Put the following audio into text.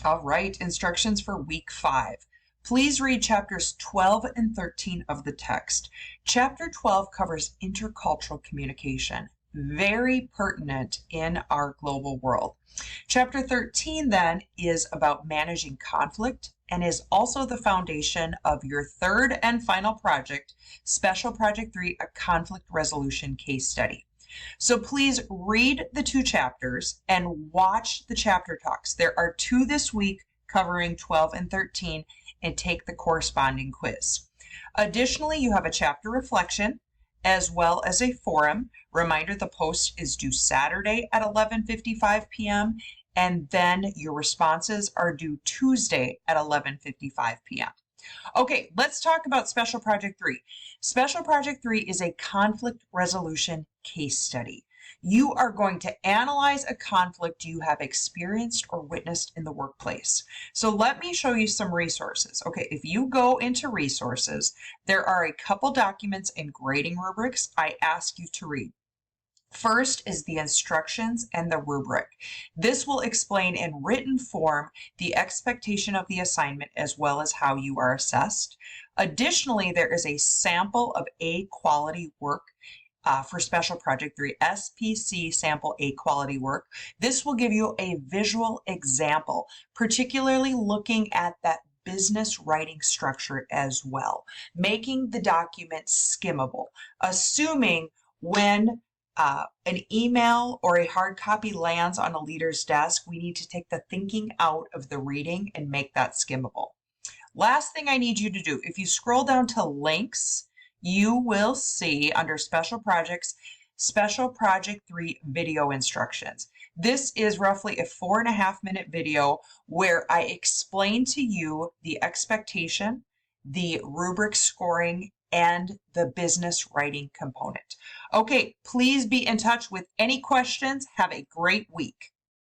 All right, instructions for week 5. Please read chapters 12 and 13 of the text. Chapter 12 covers intercultural communication, very pertinent in our global world. Chapter 13 then is about managing conflict and is also the foundation of your third and final project, Special Project 3, a conflict resolution case study. So please read the 2 chapters and watch the chapter talks. There are 2 this week covering 12 and 13, and take the corresponding quiz. Additionally, you have a chapter reflection as well as a forum. Reminder, the post is due Saturday at 11:55 p.m. and then your responses are due Tuesday at 11:55 p.m. Okay, let's talk about Special Project 3. Special Project 3 is a conflict resolution case study. You are going to analyze a conflict you have experienced or witnessed in the workplace. So let me show you some resources. Okay, if you go into resources, there are a couple documents and grading rubrics I ask you to read. First is the instructions and the rubric. This will explain in written form the expectation of the assignment as well as how you are assessed. Additionally, there is a sample of A quality work for Special Project 3, SPC sample A quality work. This will give you a visual example, particularly looking at that business writing structure as well, making the document skimmable, assuming when an email or a hard copy lands on a leader's desk, we need to take the thinking out of the reading and make that skimmable. Last thing I need you to do, if you scroll down to links, you will see under Special Projects, Special Project 3 video instructions. This is roughly a 4.5-minute video where I explain to you the expectation, the rubric scoring, and the business writing component. Okay, please be in touch with any questions. Have a great week.